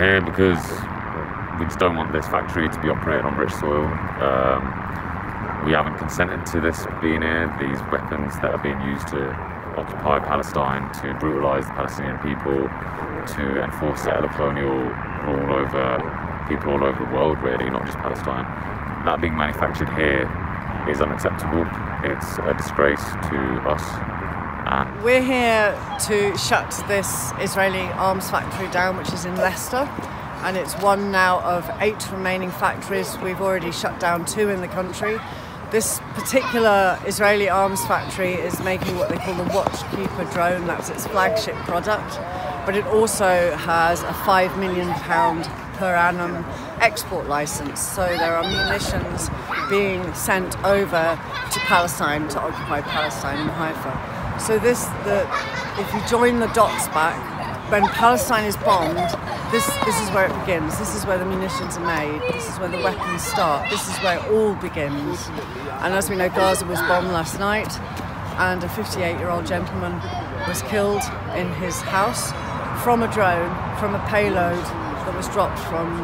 here because we just don't want this factory to be operating on British soil. We haven't consented to this being here. These weapons that are being used to occupy Palestine, to brutalise the Palestinian people, to enforce settler colonial rule over people all over the world, really, not just Palestine. That being manufactured here is unacceptable. It's a disgrace to us. We're here to shut this Israeli arms factory down, which is in Leicester, and it's one now of 8 remaining factories. We've already shut down 2 in the country. This particular Israeli arms factory is making what they call the Watchkeeper drone. That's its flagship product, but it also has a £5 million per annum export license. So there are munitions being sent over to Palestine to occupy Palestine and Haifa. So if you join the dots back, when Palestine is bombed, this is where it begins. This is where the munitions are made. This is where the weapons start. This is where it all begins. And as we know, Gaza was bombed last night, and a 58-year-old gentleman was killed in his house from a drone, from a payload that was dropped from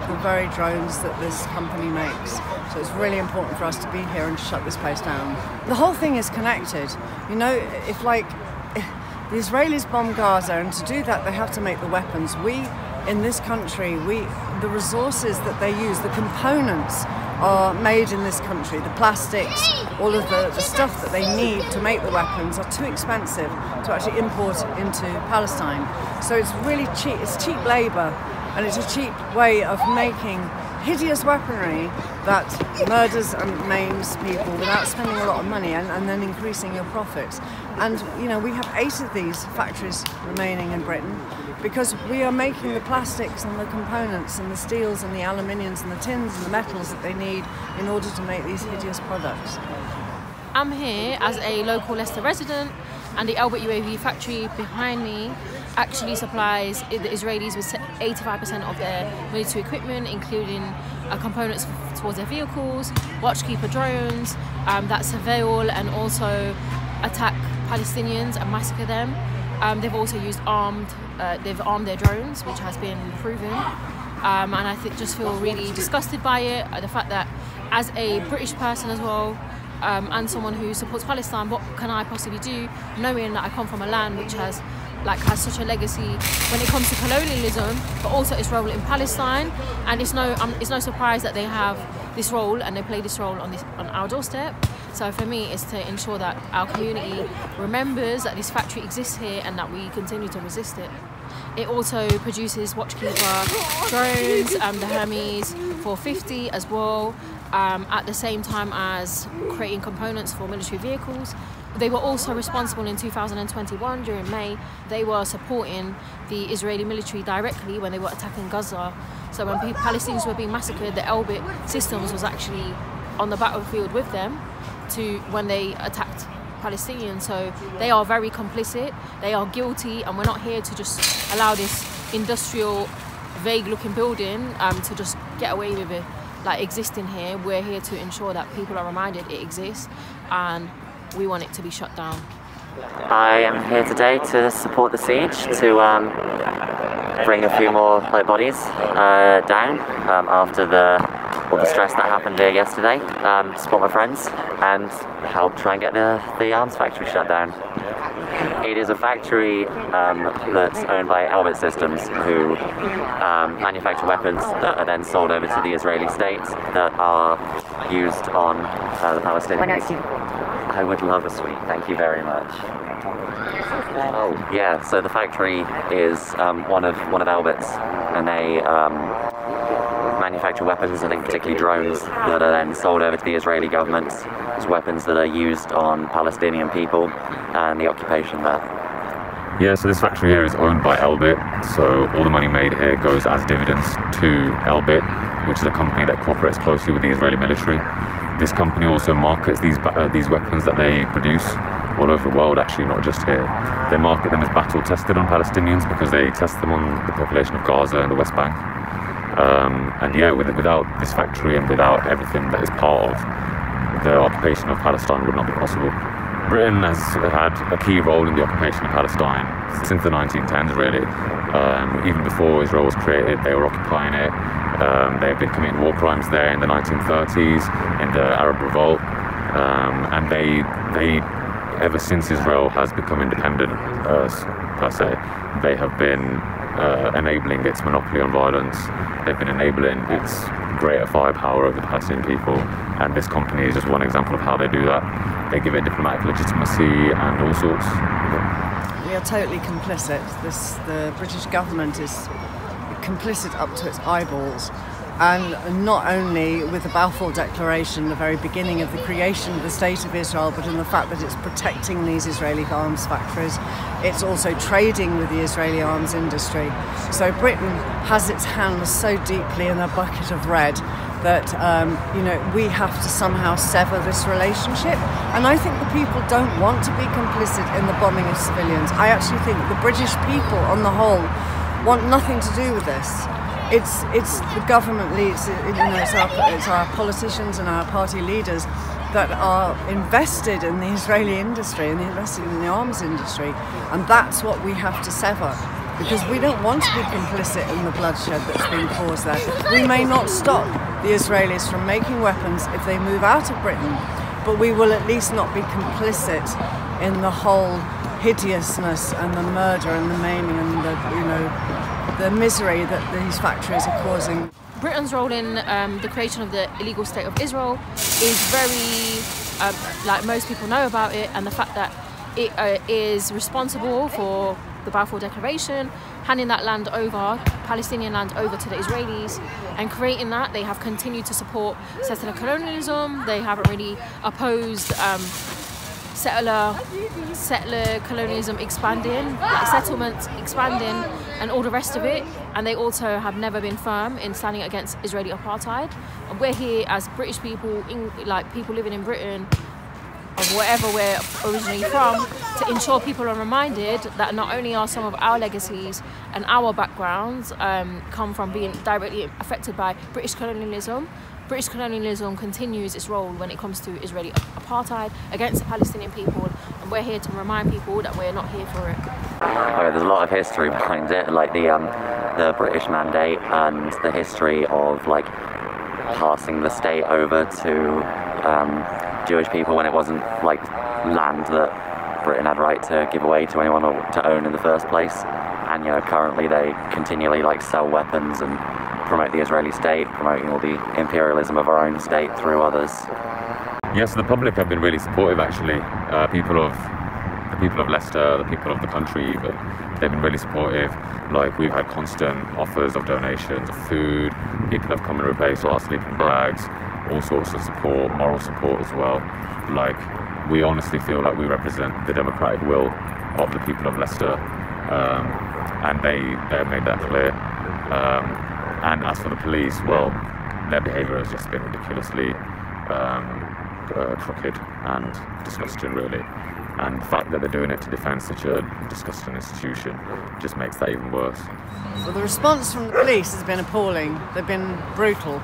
the very drones that this company makes. So it's really important for us to be here and shut this place down. The whole thing is connected. You know, if the Israelis bomb Gaza, and to do that they have to make the weapons. We, in this country, the resources that they use, the components are made in this country. The plastics, all of the stuff that they need to make the weapons are too expensive to actually import into Palestine. So it's really cheap, it's cheap labour, and it's a cheap way of making hideous weaponry that murders and maims people without spending a lot of money and then increasing your profits. And you know, we have 8 of these factories remaining in Britain because we are making the plastics and the components and the steels and the aluminiums and the tins and the metals that they need in order to make these hideous products. I'm here as a local Leicester resident, and the Elbit UAV factory behind me actually supplies the Israelis with 85% of their military equipment, including components towards their vehicles, Watchkeeper drones that surveil and also attack Palestinians and massacre them. They've also used they've armed their drones, which has been proven. And I just feel really disgusted by it. The fact that as a British person as well, and someone who supports Palestine, what can I possibly do, knowing that I come from a land which has such a legacy when it comes to colonialism, but also its role in Palestine. And it's no surprise that they have this role and they play this role on our doorstep. So for me, it's to ensure that our community remembers that this factory exists here and that we continue to resist it. It also produces Watchkeeper drones, the Hermes 450 as well, at the same time as creating components for military vehicles. They were also responsible in 2021, during May, they were supporting the Israeli military directly when they were attacking Gaza. So when Palestinians were being massacred, the Elbit Systems was actually on the battlefield with them when they attacked Palestinians. So they are very complicit, they are guilty, and we're not here to just allow this industrial, vague-looking building to just get away with it, existing here. We're here to ensure that people are reminded it exists, and we want it to be shut down. I am here today to support the siege, to bring a few more bodies down after all the stress that happened here yesterday, support my friends and help try and get the arms factory shut down. It is a factory that's owned by Elbit Systems, who manufacture weapons that are then sold over to the Israeli state that are used on the Palestinians. I would love a sweet, thank you very much. Oh yeah, so the factory is one of Elbit's, and they manufacture weapons, I think particularly drones, that are then sold over to the Israeli government as weapons that are used on Palestinian people and the occupation there. Yeah, so this factory here is owned by Elbit, so all the money made here goes as dividends to Elbit, which is a company that cooperates closely with the Israeli military. This company also markets these weapons that they produce all over the world, actually, not just here. They market them as battle-tested on Palestinians because they test them on the population of Gaza and the West Bank. And yeah, without this factory and without everything that is part of the occupation of Palestine, would not be possible. Britain has had a key role in the occupation of Palestine since the 1910s, really. Even before Israel was created, they were occupying it. They've been committing war crimes there in the 1930s, in the Arab Revolt, and they ever since Israel has become independent, per se, they have been enabling its monopoly on violence. They've been enabling its greater firepower of the Palestinian people, and this company is just one example of how they do that. They give it diplomatic legitimacy and all sorts. We are totally complicit. The British government is complicit up to its eyeballs, and not only with the Balfour Declaration, the very beginning of the creation of the State of Israel, but in the fact that it's protecting these Israeli arms factories. It's also trading with the Israeli arms industry. So Britain has its hands so deeply in a bucket of red that we have to somehow sever this relationship. And I think the people don't want to be complicit in the bombing of civilians. I actually think the British people on the whole want nothing to do with this. It's the government leads, it's our politicians and our party leaders that are invested in the Israeli industry and invested in the arms industry, and that's what we have to sever, because we don't want to be complicit in the bloodshed that's being caused there. We may not stop the Israelis from making weapons if they move out of Britain, but we will at least not be complicit in the whole hideousness and the murder and the maiming and the misery that these factories are causing. Britain's role in the creation of the illegal state of Israel is very, like most people know about it, and the fact that it is responsible for the Balfour Declaration, handing that land over, Palestinian land over to the Israelis, and creating that. They have continued to support settler colonialism. They haven't really opposed settler colonialism expanding, like settlements expanding and all the rest of it, and they also have never been firm in standing against Israeli apartheid. And we're here as British people, people living in Britain, of wherever we're originally from, to ensure people are reminded that not only are some of our legacies and our backgrounds come from being directly affected by British colonialism. British colonialism continues its role when it comes to Israeli apartheid against the Palestinian people, and we're here to remind people that we're not here for it. Okay, there's a lot of history behind it, like the British Mandate and the history of passing the state over to Jewish people when it wasn't land that Britain had right to give away to anyone or to own in the first place. And currently they continually sell weapons and promote the Israeli state, promoting all the imperialism of our own state through others. Yes, the public have been really supportive, actually. The people of Leicester, the people of the country even, they've been really supportive. We've had constant offers of donations of food. People have come and replaced our sleeping bags, all sorts of support, moral support as well. We honestly feel like we represent the democratic will of the people of Leicester, and they have made that clear. And as for the police, well, their behaviour has just been ridiculously crooked and disgusting, really. And the fact that they're doing it to defend such a disgusting institution just makes that even worse. Well, the response from the police has been appalling. They've been brutal.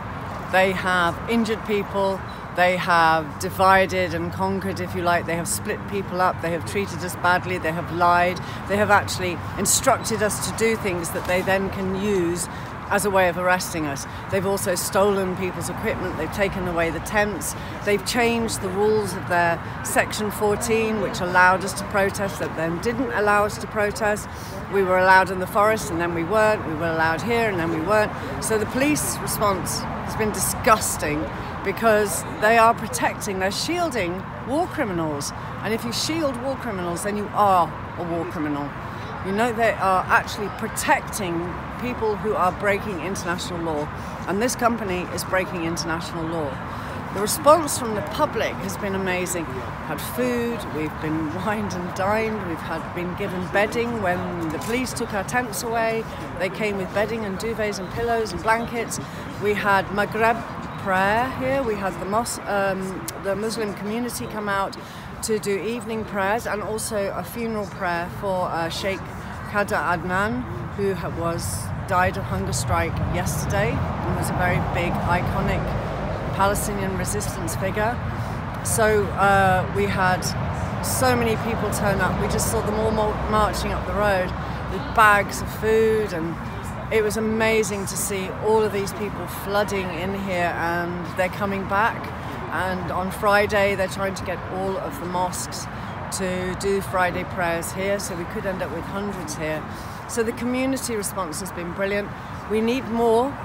They have injured people. They have divided and conquered, if you like. They have split people up. They have treated us badly. They have lied. They have actually instructed us to do things that they then can use as a way of arresting us. They've also stolen people's equipment. They've taken away the tents. They've changed the rules of their Section 14, which allowed us to protest, that then didn't allow us to protest. We were allowed in the forest and then we weren't. We were allowed here and then we weren't. So the police response has been disgusting, because they are protecting, they're shielding war criminals. And if you shield war criminals, then you are a war criminal. They are actually protecting people who are breaking international law. And this company is breaking international law. The response from the public has been amazing. We've had food, we've been wined and dined, we've been given bedding. When the police took our tents away, they came with bedding and duvets and pillows and blankets. We had Maghreb prayer here. We had the Muslim community come out to do evening prayers, and also a funeral prayer for Sheikh Kader Adnan, who died of hunger strike yesterday and was a very big, iconic Palestinian resistance figure. So we had so many people turn up. We just saw them all marching up the road with bags of food, and it was amazing to see all of these people flooding in here, and they're coming back. And on Friday, they're trying to get all of the mosques to do Friday prayers here, so we could end up with hundreds here. So the community response has been brilliant. We need more.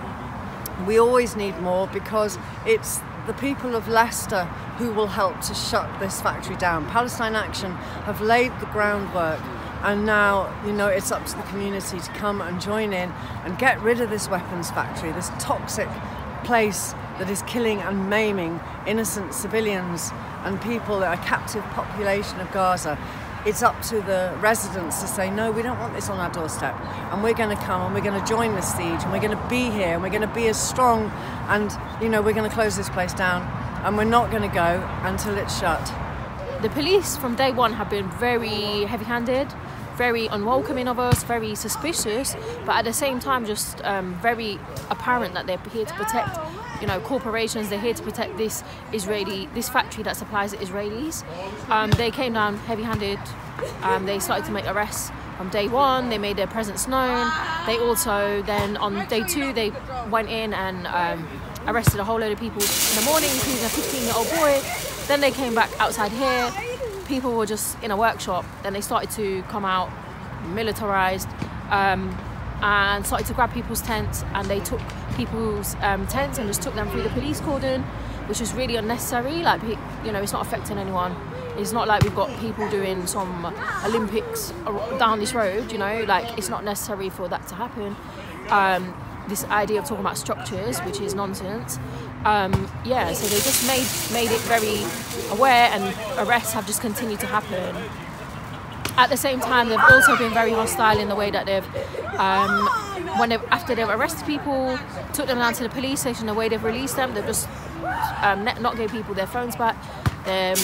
We always need more, because it's the people of Leicester who will help to shut this factory down. Palestine Action have laid the groundwork, and now, you know, it's up to the community to come and join in and get rid of this weapons factory, this toxic place that is killing and maiming innocent civilians and people, a captive population of Gaza. It's up to the residents to say, no, we don't want this on our doorstep, and we're going to come and we're going to join the siege, and we're going to be here, and we're going to be as strong, and, you know, we're going to close this place down, and we're not going to go until it's shut. The police from day one have been very heavy-handed, very unwelcoming of us, very suspicious, but at the same time just very apparent that they're here to protect, you know, corporations. They're here to protect this factory that supplies the Israelis. They came down heavy-handed. They started to make arrests from day one. They made their presence known. They also then on day two they went in and arrested a whole load of people in the morning, including a 15-year-old boy. Then they came back outside here. People were just in a workshop. Then they started to come out militarized and started to grab people's tents, and they took people's tents and just took them through the police cordon, which was really unnecessary. Like, you know, it's not affecting anyone. It's not like we've got people doing some Olympics down this road, you know, like it's not necessary for that to happen. This idea of talking about structures, which is nonsense. Yeah, so they just made it very aware, and arrests have just continued to happen. At the same time, they've also been very hostile in the way that after they've arrested people, took them down to the police station, the way they've released them, they've just not gave people their phones back, their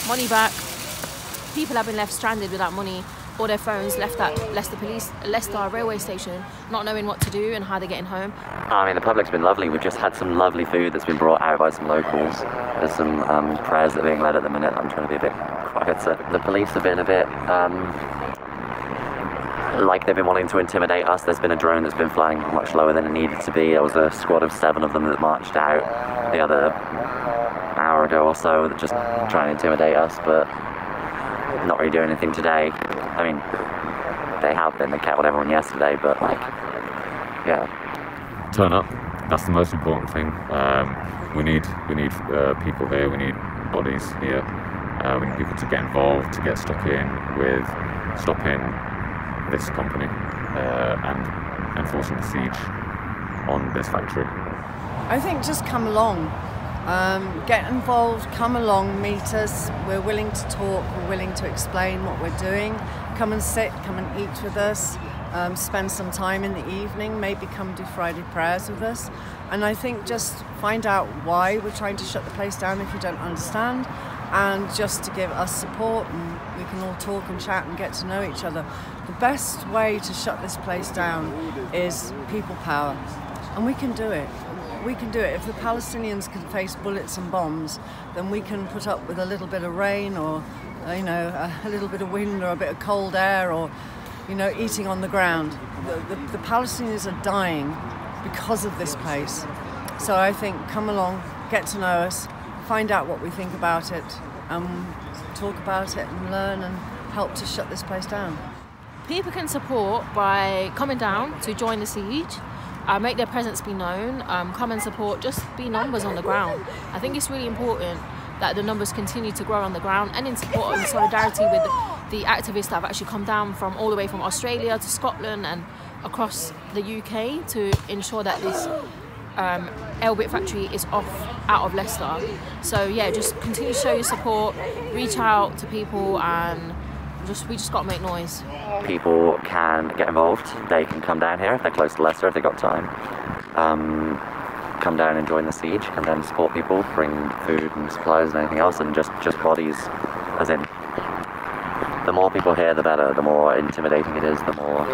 money back. People have been left stranded without money or their phones, left at Leicester railway station, not knowing what to do and how they're getting home. I mean, the public's been lovely. We've just had some lovely food that's been brought out by some locals. There's some prayers that are being led at the minute. I'm trying to be a bit quieter. The police have been a bit like they've been wanting to intimidate us. There's been a drone that's been flying much lower than it needed to be. There was a squad of 7 of them that marched out the other hour ago or so, that just trying to intimidate us, but not really doing anything today. I mean, they have been. They kept everyone yesterday, but like, yeah. Turn up. That's the most important thing. We need people here. We need bodies here. We need people to get involved, to get stuck in with stopping this company and enforcing the siege on this factory. I think just come along. Get involved, come along, meet us. We're willing to talk, we're willing to explain what we're doing. Come and sit, come and eat with us, spend some time in the evening, maybe come do Friday prayers with us. And I think just find out why we're trying to shut the place down if you don't understand, and just to give us support, and we can all talk and chat and get to know each other. The best way to shut this place down is people power, and we can do it. We can do it. If the Palestinians can face bullets and bombs, then we can put up with a little bit of rain, or a little bit of wind, or a bit of cold air, or eating on the ground. The Palestinians are dying because of this place. So I think come along, get to know us, find out what we think about it, talk about it and learn and help to shut this place down. People can support by coming down to join the siege. Make their presence be known, come and support, just be numbers on the ground. I think it's really important that the numbers continue to grow on the ground, and in support and solidarity with the activists that have actually come down from all the way from Australia to Scotland and across the UK to ensure that this Elbit factory is out of Leicester. So yeah, just continue to show your support, reach out to people, and we just got to make noise. People can get involved. They can come down here if they're close to Leicester, if they've got time. Come down and join the siege, and then support people, bring food and supplies and anything else, and just bodies, as in, the more people here, the better. The more intimidating it is, the more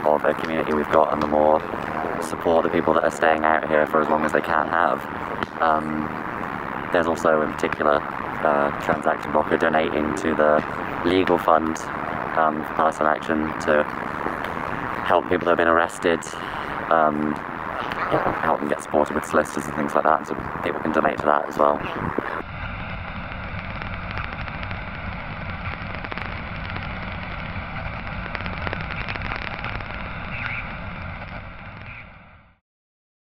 of a community we've got, and the more support the people that are staying out here for as long as they can have. there's also in particular Transaction Blocker donating to the legal fund for Palestine Action to help people that have been arrested, help them get supported with solicitors and things like that, so people can donate to that as well.